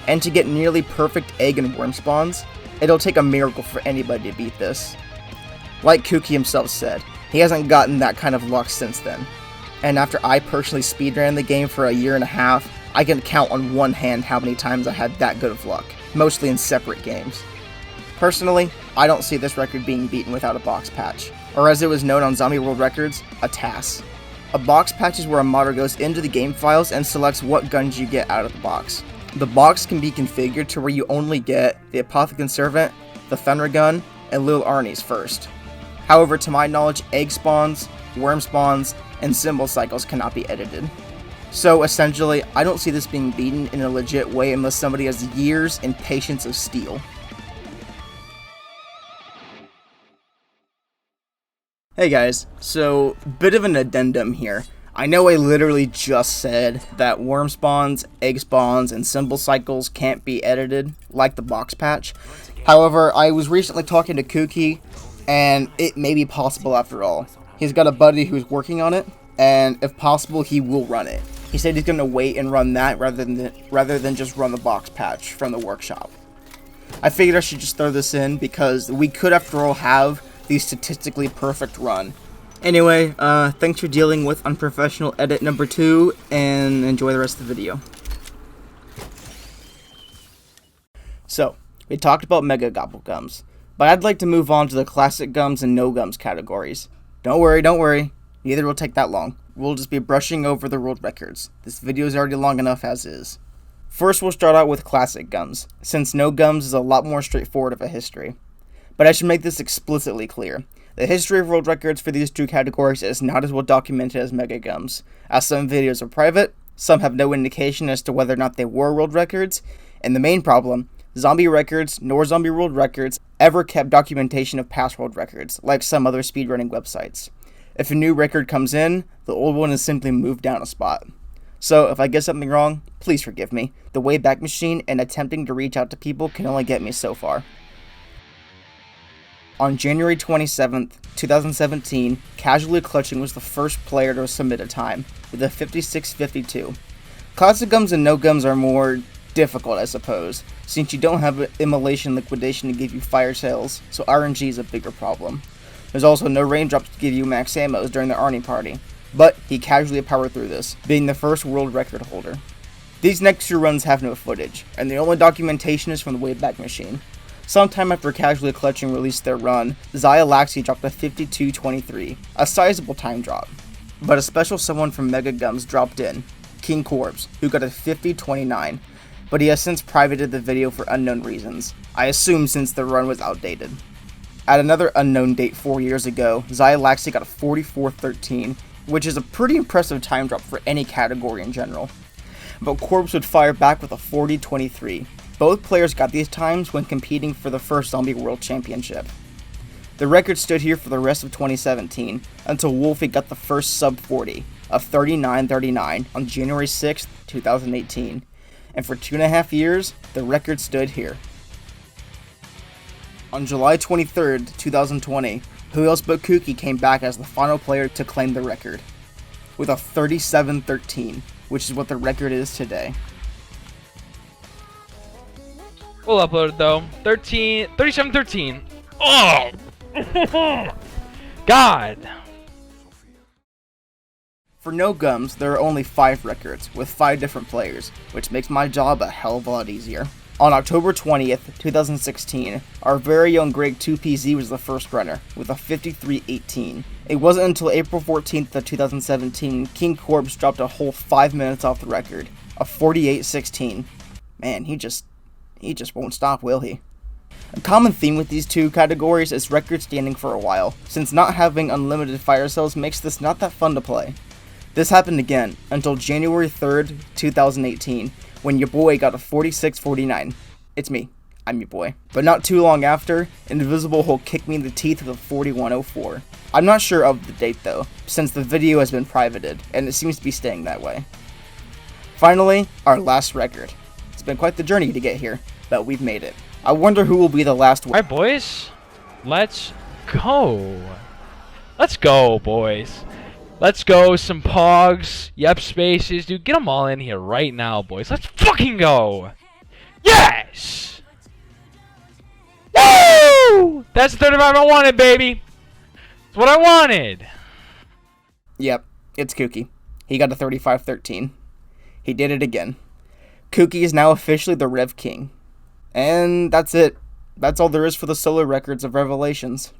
And to get nearly perfect egg and worm spawns, it'll take a miracle for anybody to beat this. Like Kooky himself said, he hasn't gotten that kind of luck since then. And after I personally speedran the game for a year and a half, I can count on one hand how many times I had that good of luck, mostly in separate games. Personally, I don't see this record being beaten without a box patch, or as it was known on Zombie World Records, a TAS. A box patch is where a modder goes into the game files and selects what guns you get out of the box. The box can be configured to where you only get the Apothicon Servant, the Thunder Gun, and Lil Arnie's first. However, to my knowledge, egg spawns, worm spawns, and symbol cycles cannot be edited. So essentially, I don't see this being beaten in a legit way unless somebody has years and patience of steel. Hey guys, so bit of an addendum here. I know I literally just said that worm spawns, egg spawns, and symbol cycles can't be edited like the box patch. However, I was recently talking to Kooky, and it may be possible after all. He's got a buddy who's working on it, and if possible, he will run it. He said he's going to wait and run that rather than just run the box patch from the workshop. I figured I should just throw this in because we could, after all, have the statistically perfect run. Anyway, thanks for dealing with unprofessional edit number 2, and enjoy the rest of the video. So, we talked about Mega Gobble Gums, but I'd like to move on to the Classic Gums and No Gums categories. Don't worry, neither will take that long. We'll just be brushing over the world records. This video is already long enough as is. First, we'll start out with Classic Gums, since No Gums is a lot more straightforward of a history. But I should make this explicitly clear. The history of world records for these two categories is not as well documented as Mega Gums, as some videos are private, some have no indication as to whether or not they were world records, and the main problem, Zombie Records nor Zombie World Records ever kept documentation of past world records, like some other speedrunning websites. If a new record comes in, the old one is simply moved down a spot. So if I get something wrong, please forgive me. The Wayback Machine and attempting to reach out to people can only get me so far. On January 27th, 2017, Casually Clutching was the first player to submit a time, with a 56.52. Classic Gums and No Gums are more difficult, I suppose, since you don't have an immolation liquidation to give you fire sales, so RNG is a bigger problem. There's also no raindrops to give you max ammos during the Arnie party, but he casually powered through this, being the first world record holder. These next 2 runs have no footage, and the only documentation is from the Wayback Machine. Sometime after casually clutching released their run, EyeWillLast dropped a 52.23, a sizable time drop. But a special someone from Mega Gums dropped in, KingKorbs, who got a 50.29, but he has since privated the video for unknown reasons, I assume since the run was outdated. At another unknown date 4 years ago, EyeWillLast got a 44.13, which is a pretty impressive time drop for any category in general. But Korbs would fire back with a 40.23. Both players got these times when competing for the first Zombie World Championship. The record stood here for the rest of 2017, until Wolfie got the first sub 40 of 39.39 on January 6, 2018, and for 2.5 years, the record stood here. On July 23, 2020, who else but Kooky came back as the final player to claim the record, with a 37.13, which is what the record is today. We'll upload it though. 37.13. Oh! God! For No Gums, there are only 5 records, with 5 different players, which makes my job a hell of a lot easier. On October 20th, 2016, our very own Greg 2PZ was the first runner, with a 53.18. It wasn't until April 14th of 2017, KingKorbs dropped a whole 5 minutes off the record, a 48.16. Man, he just won't stop, will he? A common theme with these 2 categories is record standing for a while, since not having unlimited fire cells makes this not that fun to play. This happened again, until January 3rd, 2018, when your boy got a 46.49. It's me, I'm your boy. But not too long after, Invisible Hulk kicked me in the teeth with a 41.04. I'm not sure of the date though, since the video has been privated, and it seems to be staying that way. Finally, our last record. It's been quite the journey to get here, but we've made it. I wonder who will be the last one. Alright, boys. Let's go. Let's go, boys. Let's go. Some pogs. Yep, spaces. Dude, get them all in here right now, boys. Let's fucking go. Yes! Woo! That's the 35 I wanted, baby. That's what I wanted. Yep, it's Kooky. He got a 35.13. He did it again. Kooky is now officially the Rev King. And that's it. That's all there is for the solo records of Revelations.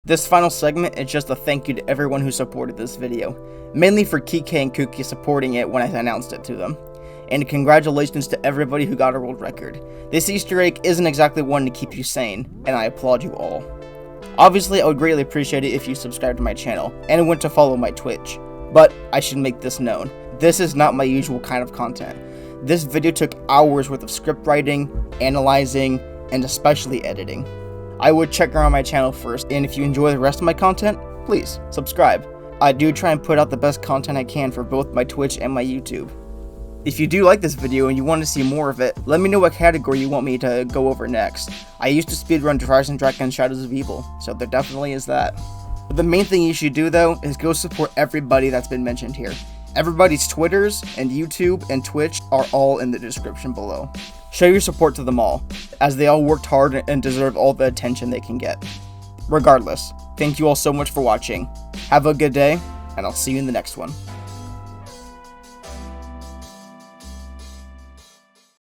This final segment is just a thank you to everyone who supported this video, mainly for KK and Kooky supporting it when I announced it to them. And congratulations to everybody who got a world record. This Easter egg isn't exactly one to keep you sane, and I applaud you all. Obviously, I would greatly appreciate it if you subscribed to my channel, and went to follow my Twitch. But I should make this known. This is not my usual kind of content. This video took hours worth of script writing, analyzing, and especially editing. I would check around my channel first, and if you enjoy the rest of my content, please subscribe. I do try and put out the best content I can for both my Twitch and my YouTube. If you do like this video and you want to see more of it, let me know what category you want me to go over next. I used to speedrun Rise and Dragon Shadows of Evil, so there definitely is that. But the main thing you should do though, is go support everybody that's been mentioned here. Everybody's Twitters and YouTube and Twitch are all in the description below. Show your support to them all, as they all worked hard and deserve all the attention they can get. Regardless, thank you all so much for watching. Have a good day, and I'll see you in the next one.